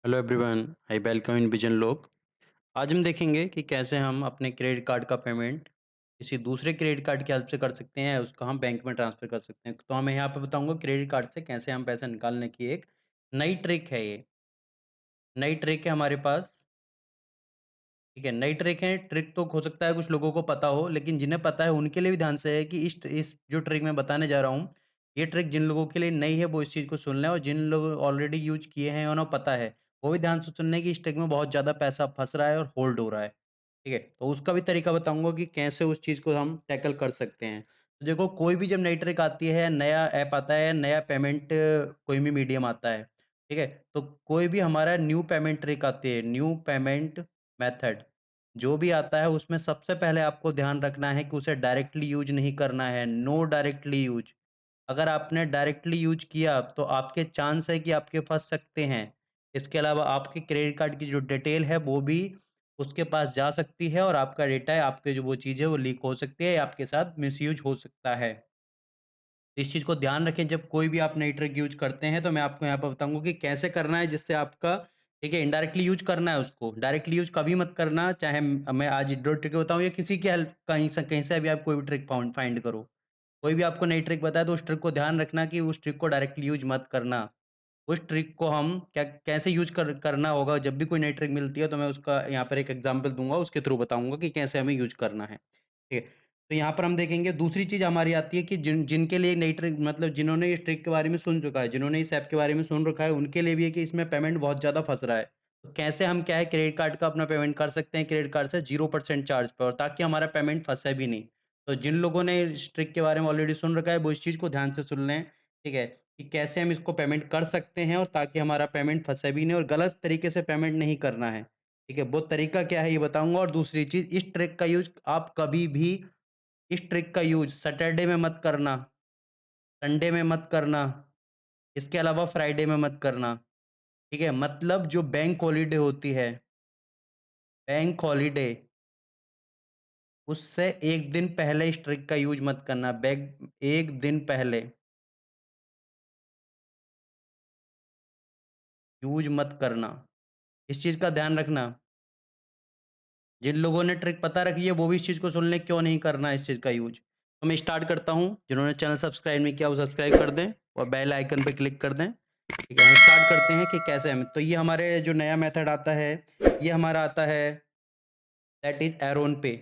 Hello everyone, I welcome in vision लोग। आज हम देखेंगे कि कैसे हम अपने क्रेडिट कार्ड का पेमेंट किसी दूसरे क्रेडिट कार्ड की हेल्प से कर सकते हैं, उसको हम बैंक में ट्रांसफ़र कर सकते हैं। तो मैं यहाँ पे बताऊँगा क्रेडिट कार्ड से कैसे हम पैसा निकालने की एक नई ट्रिक है ये। नई ट्रिक है हमारे पास, ठीक है? नई ट्रिक है, ट्रिक तो हो सकता है कुछ लोगों को पता हो, लेकिन जिन्हें पता है उनके लिए भी ध्यान से है कि इस जो ट्रिक मैं बताने जा रहा हूँ, ये ट्रिक जिन लोगों के लिए नई है वो इस चीज़ को सुन लें और जिन लोग ऑलरेडी यूज़ किए हैं, उन्हें पता है, वो भी ध्यान से सुन लें कि इस ट्रिक में बहुत ज़्यादा पैसा फँस रहा है और होल्ड हो रहा है। ठीक है? तो उसका भी तरीका बताऊँगा कि कैसे उस चीज़ को हम टैकल कर सकते हैं। तो देखो कोई भी जब नई ट्रिक आती है, नया ऐप आता है, नया पेमेंट कोई भी मीडियम आता है, ठीक है? तो कोई भी हमारा न्यू पेमेंट ट्रिक आती है, न्यू पेमेंट मेथड जो भी आता है उसमें सबसे पहले आपको ध्यान रखना है कि उसे डायरेक्टली यूज़ नहीं करना है, नो डायरेक्टली यूज़। अगर आपने डायरेक्टली यूज़ किया तो आपके चांस है कि आपके फँस सकते हैं। इसके अलावा आपके क्रेडिट कार्ड की जो डिटेल है वो भी उसके पास जा सकती है और आपका डेटा है, आपकी जो वो चीज़ है वो लीक हो सकती है या आपके साथ मिसयूज़ हो सकता है। इस चीज़ को ध्यान रखें जब कोई भी आप नई ट्रिक यूज़ करते हैं, तो मैं आपको यहाँ पे बताऊँगा कि कैसे करना है जिससे आपका ठीक है, इनडायरेक्टली यूज़ करना है उसको। डायरेक्टली यूज़ कभी मत करना, चाहे मैं आज जो ट्रिक बताऊँ या किसी की हेल्प कहीं से भी आप कोई भी ट्रिक फाइंड करो। कोई भी आपको नई ट्रिक बताए तो उस ट्रिक को ध्यान रखना कि उस ट्रिक को डायरेक्टली यूज़ मत करना। उस ट्रिक को हम क्या कैसे यूज़ करना होगा जब भी कोई नई ट्रिक मिलती है, तो मैं उसका यहाँ पर एक एग्ज़ाम्पल दूँगा, उसके थ्रू बताऊँगा कि कैसे हमें यूज़ करना है। ठीक है? तो यहाँ पर हम देखेंगे दूसरी चीज़ हमारी आती है कि जिनके लिए नई ट्रिक मतलब जिन्होंने इस ट्रिक के बारे में सुन चुका है, जिन्होंने इस ऐप के बारे में सुन रखा है, उनके लिए भी है कि इसमें पेमेंट बहुत ज़्यादा फँस रहा है। तो कैसे हम क्या है क्रेडिट कार्ड का अपना पेमेंट कर सकते हैं क्रेडिट कार्ड से 0% चार्ज पे और ताकि हमारा पेमेंट फँसे भी नहीं। तो जिन लोगों ने इस ट्रिक के बारे में ऑलरेडी सुन रखा है, वो इस चीज़ को ध्यान से सुन लें, ठीक है? कि कैसे हम इसको पेमेंट कर सकते हैं और ताकि हमारा पेमेंट फँसे भी नहीं और गलत तरीके से पेमेंट नहीं करना है। ठीक है? वो तरीका क्या है ये बताऊँगा और दूसरी चीज़ इस ट्रिक का यूज़ आप कभी भी इस ट्रिक का यूज़ सैटरडे में मत करना, संडे में मत करना, इसके अलावा फ्राइडे में मत करना, ठीक है? मतलब जो बैंक हॉलिडे होती है, बैंक हॉलिडे उससे 1 दिन पहले इस ट्रिक का यूज़ मत करना, 1 दिन पहले यूज़ मत करना। इस चीज़ का ध्यान रखना। जिन लोगों ने ट्रिक पता रखी है, वो भी इस चीज़ को सुन लें, क्यों नहीं करना है इस चीज़ का यूज़। तो मैं स्टार्ट करता हूँ, जिन्होंने चैनल सब्सक्राइब नहीं किया, वो सब्सक्राइब कर दें और बेल आइकन पे क्लिक कर दें। ठीक है, हम स्टार्ट करते हैं कि कैसे हम तो ये हमारे जो नया मेथड आता है, ये हमारा आता है दैट इज़ एरोन पे।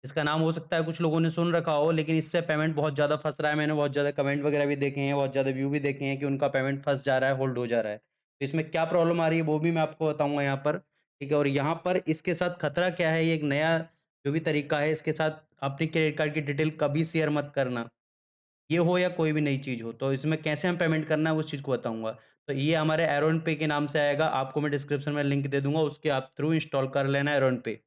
इसका नाम हो सकता है कुछ लोगों ने सुन रखा हो, लेकिन इससे पेमेंट बहुत ज़्यादा फँस रहा है। मैंने बहुत ज़्यादा कमेंट वगैरह भी देखे हैं, बहुत ज़्यादा व्यू भी देखे हैं कि उनका पेमेंट फँस जा रहा है, होल्ड हो जा रहा है। तो इसमें क्या प्रॉब्लम आ रही है, वो भी मैं आपको बताऊँगा यहाँ पर, ठीक है? और यहाँ पर इसके साथ खतरा क्या है, ये एक नया जो भी तरीका है, इसके साथ अपनी क्रेडिट कार्ड की डिटेल कभी शेयर मत करना। ये हो या कोई भी नई चीज़ हो, तो इसमें कैसे हम पेमेंट करना है, उस चीज़ को बताऊँगा। तो ये हमारे एरोन पे के नाम से आएगा, आपको मैं डिस्क्रिप्शन में लिंक दे दूँगा, उसके आप थ्रू इंस्टॉल कर लेना एरोन पे,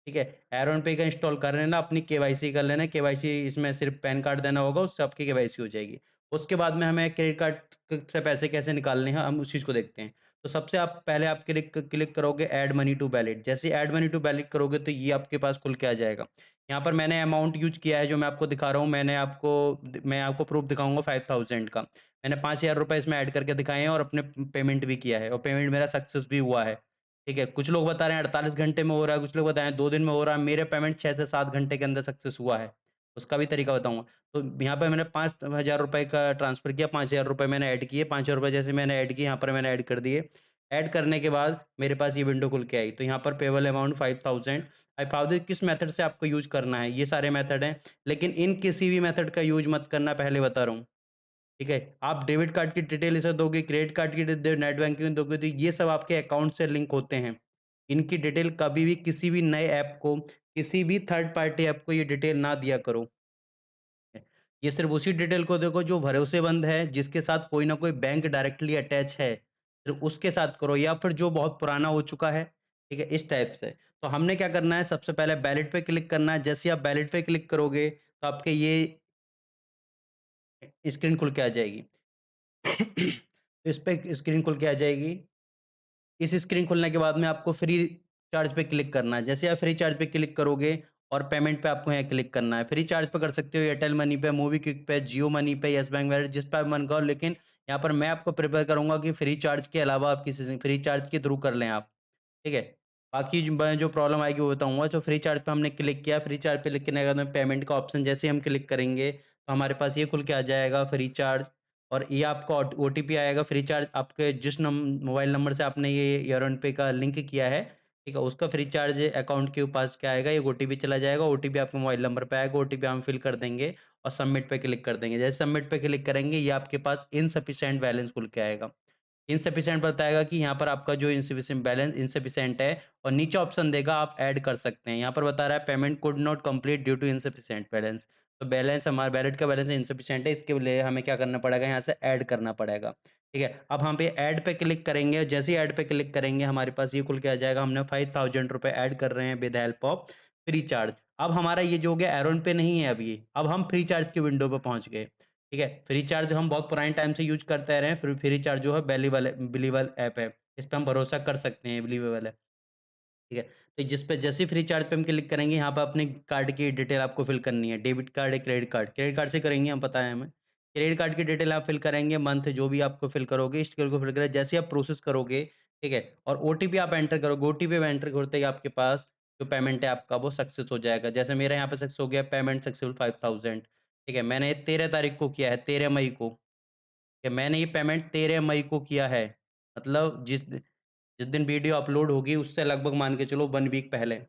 ठीक है? एरोन पे का इंस्टॉल कर लेना, अपनी केवाईसी कर लेना, केवाईसी इसमें सिर्फ पैन कार्ड देना होगा, उससे आपकी केवाईसी हो जाएगी। उसके बाद में हमें क्रेडिट कार्ड क से पैसे कैसे निकालने हैं, हम उस चीज़ को देखते हैं। तो सबसे आप पहले आप क्लिक करोगे ऐड मनी टू वैलेट, जैसे ही ऐड मनी टू वैलेट करोगे, तो ये आपके पास खुल के आ जाएगा। यहाँ पर मैंने अमाउंट यूज़ किया है जो मैं आपको दिखा रहा हूँ, मैं आपको प्रूफ़ दिखाऊँगा 5000 का। मैंने ₹5000 इसमें ऐड करके दिखाए हैं और अपने पेमेंट भी किया है और पेमेंट मेरा सक्सेस भी हुआ है, ठीक है? कुछ लोग बता रहे हैं 48 घंटे में हो रहा है, कुछ लोग बता रहे हैं 2 दिन में हो रहा है, मेरे पेमेंट 6 से 7 घंटे के अंदर सक्सेस हुआ है। उसका भी तरीका बताऊँगा। तो यहाँ पे मैंने ₹5000 का ट्रांसफ़र किया, ₹5000 मैंने ऐड किए, ₹5000 जैसे मैंने ऐड किए, यहाँ पर मैंने ऐड कर दिए। ऐड करने के बाद मेरे पास ये विंडो खुल के आई, तो यहाँ पर पेबल अमाउंट 5000 फाइव किस मेथड से आपको यूज़ करना है, ये सारे मेथड हैं, लेकिन इन किसी भी मेथड का यूज़ मत करना पहले बता रहा हूँ, ठीक है? आप डेबिट कार्ड की डिटेल इसे दोगे, क्रेडिट कार्ड की नेट बैंकिंग दोगे तो ये सब आपके अकाउंट से लिंक होते हैं। इनकी डिटेल कभी भी किसी भी नए ऐप को, किसी भी थर्ड पार्टी ऐप को ये डिटेल ना दिया करो। ये सिर्फ़ उसी डिटेल को देखो जो भरोसेमंद है, जिसके साथ कोई ना कोई बैंक डायरेक्टली अटैच है, सिर्फ़ उसके साथ करो या फिर जो बहुत पुराना हो चुका है, ठीक है? इस टाइप से। तो हमने क्या करना है सबसे पहले वैलेट पे क्लिक करना है, जैसे ही आप वैलेट पे क्लिक करोगे, तो आपके ये स्क्रीन खुल के आ जाएगी। इस पे स्क्रीन खुल के आ जाएगी। इस स्क्रीन खुलने के बाद में आपको फ्री चार्ज पे क्लिक करना है। जैसे आप फ्री चार्ज पे क्लिक करोगे और पेमेंट पे आपको यहाँ क्लिक करना है। फ्री चार्ज पे कर सकते हो, एयरटेल मनी पे, मोबीक्विक पे, जियो मनी पे, येस बैंक वगैरह जिस पे आप मन करो, लेकिन यहाँ पर मैं आपको प्रेफ़र करूँगा कि फ्री चार्ज के अलावा आप किसी से फ्री चार्ज के थ्रू कर लें आप। ठीक है? बाकी जो मैं जो प्रॉब्लम आएगी वो बताऊँगा। तो फ्री चार्ज पे हमने क्लिक किया, फ्री चार्ज पे क्लिक करने के बाद में पेमेंट का ऑप्शन जैसे ही हम क्लिक करेंगे, तो हमारे पास ये खुल के आ जाएगा फ्री चार्ज, और ये आपको ओटीपी आएगा फ्री चार्ज आपके जिस मोबाइल नंबर से आपने ये ईयरन पे का लिंक किया है, ठीक है? उसका फ्री चार्ज अकाउंट के पास क्या आएगा, एक ओटीपी चला जाएगा, ओटीपी आपके मोबाइल नंबर पे आएगा, ओटीपी हम फिल कर देंगे और सबमिट पे क्लिक कर देंगे। जैसे सबमिट पे क्लिक करेंगे, ये आपके पास इनसफिशिएंट बैलेंस खुल के आएगा। इनसफिशिएंट बताएगा कि यहाँ पर आपका जो इनसफिशिएंट बैलेंस इनसफिशिएंट है, और नीचे ऑप्शन देगा आप ऐड कर सकते हैं। यहाँ पर बता रहा है payment could not complete due to insufficient balance. तो बैलेंस हमारा वैलेट का बैलेंस इनसफिशिएंट है, इसके लिए हमें क्या करना पड़ेगा, यहाँ से ऐड करना पड़ेगा। ठीक है? अब हम पे ऐड पे क्लिक करेंगे, जैसे ही ऐड पे क्लिक करेंगे हमारे पास ये खुल के आ जाएगा, हमने 5000 रुपए ऐड कर रहे हैं with help of free charge. अब हमारा ये जो हो गया एरोन पे नहीं है अब ये, अब हम फ्री चार्ज की विंडो पे पहुँच गए। ठीक है? फ्री चार्ज हम बहुत पुराने टाइम से यूज़ करते आ रहे हैं। फ्री चार्ज जो है बिलीवेबल ऐप है। इस पे हम भरोसा कर सकते हैं, बिलीवेबल है। ठीक है? तो जिस पे जैसे ही फ्री चार्ज पे हम क्लिक करेंगे, यहाँ पे अपने कार्ड की डिटेल आपको फिल करनी है। डेबिट कार्ड या क्रेडिट कार्ड। क्रेडिट कार्ड से करेंगे हम, पता है हमें। क्रेडिट कार्ड की डिटेल आप फिल करेंगे, मंथ जो भी आपको फिल करोगे, इस डिटेल को फिल करें। जैसे ही आप प्रोसेस करोगे, ठीक है? और ओटीपी आप एंटर करोगे, ओटीपी एंटर करते ही आपके पास जो पेमेंट है आपका वो सक्सेस हो जाएगा। जैसे मेरा यहाँ पे सक्सेस हो गया, पेमेंट सक्सेसफुल 5000। ठीक है? मैंने 13 तारीख को किया है, 13 मई को। कि मैंने ये पेमेंट 13 मई को किया है। मतलब जिस दिन वीडियो अपलोड होगी उससे लगभग मान के चलो 1 वीक पहले। ठीक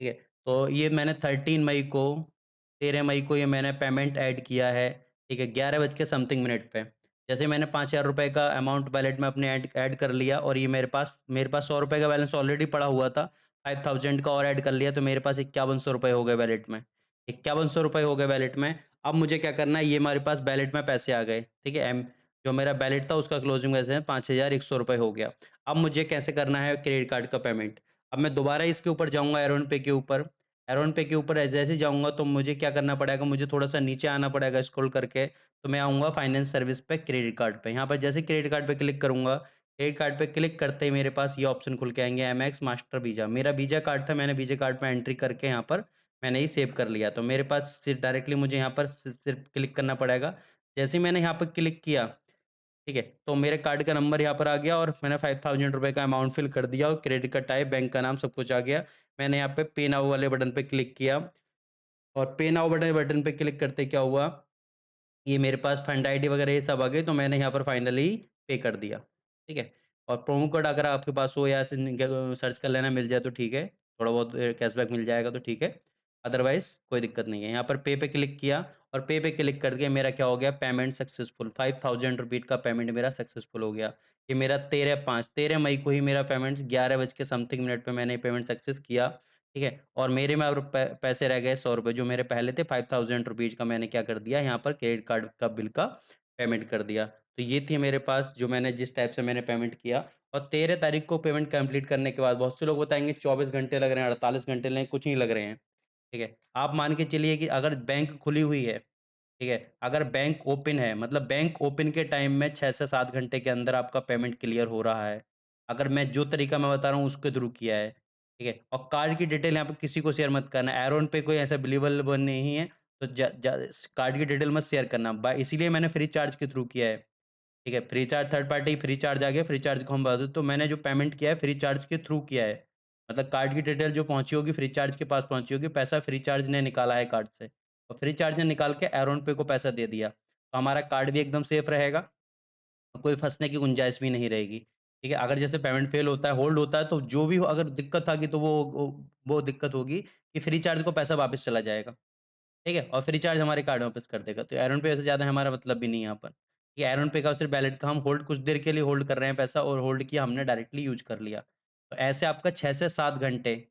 है? तो ये मैंने 13 मई को 13 मई को ये मैंने पेमेंट ऐड किया है, ठीक है? 11 बज के समथिंग मिनट पे। जैसे मैंने ₹5000 का अमाउंट वॉलेट में अपने ऐड ऐड कर लिया, और ये मेरे पास ₹100 का बैलेंस ऑलरेडी पड़ा हुआ था। 5000 का और ऐड कर लिया, तो मेरे पास ₹5100 हो गए वॉलेट में। ₹5100 हो गए वॉलेट में। अब मुझे क्या करना है, ये हमारे पास वॉलेट में पैसे आ गए, ठीक है? जो मेरा वॉलेट था उसका क्लोजिंग बैलेंस है ₹5100 हो गया। अब मुझे कैसे करना है क्रेडिट कार्ड का पेमेंट? अब मैं दोबारा इसके ऊपर जाऊँगा, एरोन पे के ऊपर। एरोन पे के ऊपर जैसे ही जाऊँगा तो मुझे क्या करना पड़ेगा, मुझे थोड़ा-सा नीचे आना पड़ेगा स्क्रॉल करके, तो मैं आऊँगा फाइनेंस सर्विस पे क्रेडिट कार्ड पे। यहाँ पर जैसे ही क्रेडिट कार्ड पे क्लिक करूँगा, क्रेडिट कार्ड पे क्लिक करते ही मेरे पास ये ऑप्शन खुल के आएँगे, एमएक्स, मास्टर, वीज़ा। मेरा वीज़ा कार्ड था, मैंने वीज़ा कार्ड पे एंट्री करके यहाँ पर मैंने ये सेव कर लिया। तो मेरे पास सिर्फ डायरेक्टली मुझे यहाँ पर सिर्फ क्लिक करना पड़ेगा। जैसे ही मैंने यहाँ पर क्लिक किया, ठीक है? तो मेरे कार्ड का नंबर यहाँ पर आ गया, और मैंने ₹5000 का अमाउंट फिल कर दिया, और क्रेडिट का टाइप, बैंक का नाम, सब कुछ आ गया। मैंने यहाँ पे पे नाउ वाले बटन पे क्लिक किया, और पे नाउ बटन बटन पे क्लिक करते क्या हुआ, ये मेरे पास फंड आईडी वगैरह ये सब आ गए, तो मैंने यहाँ पर फाइनली पे कर दिया, ठीक है? और प्रोमो कोड अगर आपके पास हो या सर्च कर लेना, मिल जाए तो ठीक है, थोड़ा बहुत कैशबैक मिल जाएगा तो ठीक है, अदरवाइज़ कोई दिक्कत नहीं है। यहाँ पर पे पे क्लिक किया, और पे पे क्लिक करके मेरा क्या हो गया, पेमेंट सक्सेसफुल, ₹5000 का पेमेंट मेरा सक्सेसफुल हो गया। ये मेरा 13 मई को ही मेरा पेमेंट 11 बज के समथिंग मिनट पे मैंने पेमेंट सक्सेस किया, ठीक है? और मेरे में अब पैसे रह गए ₹100 जो मेरे पहले थे ₹5000 का, मैंने क्या कर दिया, यहाँ पर क्रेडिट कार्ड का बिल का पेमेंट कर दिया। तो ये थी मेरे पास जो मैंने जिस टाइप से मैंने पेमेंट किया, और 13 तारीख को पेमेंट कंप्लीट करने के बाद बहुत से लोग बताएँगे 24 घंटे लग रहे हैं, 48 घंटे लगे, कुछ नहीं लग रहे हैं, ठीक है? आप मान के चलिए कि अगर बैंक खुली हुई है, ठीक है? अगर बैंक ओपन है, मतलब बैंक ओपन के टाइम में 6 से 7 घंटे के अंदर आपका पेमेंट क्लियर हो रहा है। अगर मैं जो तरीका मैं बता रहा हूँ उसके थ्रू किया है, ठीक है? और कार्ड की डिटेल यहाँ पे किसी को शेयर मत करना। एरोन पे कोई ऐसा बिलीवेबल नहीं है, तो ज ज कार्ड की डिटेल मत शेयर करना। इसीलिए मैंने फ्री चार्ज के थ्रू किया है। ठीक है, free charge third party free charge आ गया, फ्री चार्ज को हम बता दें, तो मैंने जो पेमेंट किया है फ्री चार्ज के थ्रू किया है। मतलब कार्ड की डिटेल जो पहुँची होगी फ्री चार्ज के पास पहुँची होगी, पैसा फ्री चार्ज ने निकाला है कार्ड से, और फ्री चार्ज ने निकाल के एरोन पे को पैसा दे दिया। तो हमारा कार्ड भी एकदम सेफ रहेगा, और कोई फँसने की गुंजाइश भी नहीं रहेगी। ठीक है, अगर जैसे पेमेंट फेल होता है, होल्ड होता है, तो जो भी हो अगर दिक्कत आ गई, तो वो दिक्कत होगी कि फ्री चार्ज को पैसा वापस चला जाएगा। ठीक है? और फ्री चार्ज हमारे कार्ड में वापस कर देगा। तो एयरटेल पे से ज़्यादा हमारा मतलब भी नहीं है यहाँ पर। ये एयरटेल पे का सिर्फ वैलिड था, हम होल्ड कुछ देर के लिए होल्ड कर रहे हैं पैसा, और होल्ड किया हमने, डायरेक्टली यूज़ कर लिया। तो ऐसे आपका 6 से 7 घंटे,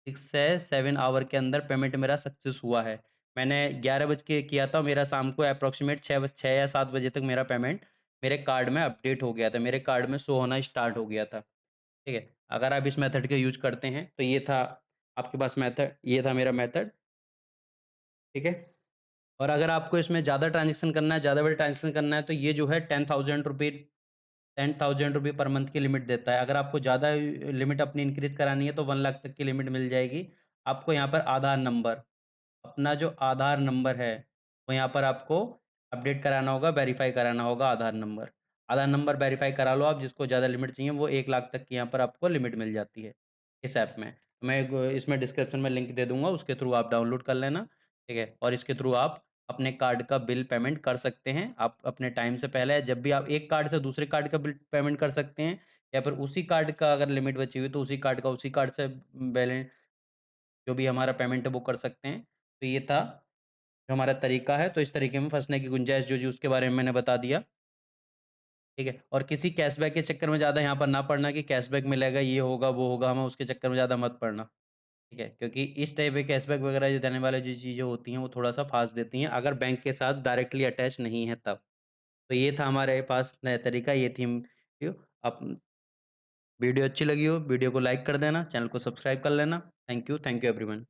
6 से 7 आवर के अंदर पेमेंट मेरा सक्सेस हुआ है। मैंने 11 बज के किया था, मेरा शाम को एप्रोक्सिमेट 6 या 7 बजे तक मेरा पेमेंट मेरे कार्ड में अपडेट हो गया था। मेरे कार्ड में शो होना स्टार्ट हो गया था। ठीक है? अगर आप इस मेथड का यूज़ करते हैं, तो ये था आपके पास मेथड, ये था मेरा मेथड। ठीक है? और अगर आपको इसमें ज़्यादा ट्रांज़ैक्शन करना है, ज़्यादा बड़े ट्रांज़ैक्शन करना है, तो ये जो है ₹10,000 पर मंथ की लिमिट देता है। अगर आपको ज़्यादा लिमिट अपनी इंक्रीज़ करानी है, तो 1 लाख तक की लिमिट मिल जाएगी। आपको यहाँ पर आधार नंबर, अपना जो आधार नंबर है, वो यहाँ पर आपको अपडेट कराना होगा, वेरीफ़ाई कराना होगा आधार नंबर। आधार नंबर वेरीफ़ाई करा लो आप, जिसको ज़्यादा लिमिट चाहिए, वो 1 लाख तक की यहाँ पर आपको लिमिट मिल जाती है, इस ऐप में। मैं इसमें डिस्क्रिप्शन में लिंक दे दूँगा, उसके थ्रू आप डाउनलोड कर लेना, ठीक है? और इसके थ्रू आप अपने कार्ड का बिल पेमेंट कर सकते हैं। आप अपने टाइम से पहले जब भी आप एक कार्ड से दूसरे कार्ड का बिल पेमेंट कर सकते हैं, या फिर उसी कार्ड का अगर लिमिट बची हुई है, तो उसी कार्ड का उसी कार्ड से बैलेंस जो भी हमारा पेमेंट है वो कर सकते हैं। तो ये था जो हमारा तरीका है, तो इस तरीके में फँसने की गुंजाइश जो जी उसके बारे में मैंने बता दिया, ठीक है? और किसी कैशबैक के चक्कर में ज़्यादा यहाँ पर ना पड़ना कि कैशबैक मिलेगा, ये होगा, वो होगा, हमें उसके चक्कर में ज़्यादा मत पड़ना, ठीक है? क्योंकि इस टाइप के कैशबैक वगैरह जो देने वाली जो चीज़ें होती हैं, वो थोड़ा-सा फाँस देती हैं, अगर बैंक के साथ डायरेक्टली अटैच नहीं है तब। तो ये था हमारे पास नया तरीका, ये थी आप वीडियो अच्छी लगी हो, वीडियो को लाइक कर देना, चैनल को सब्सक्राइब कर लेना। Thank you everyone.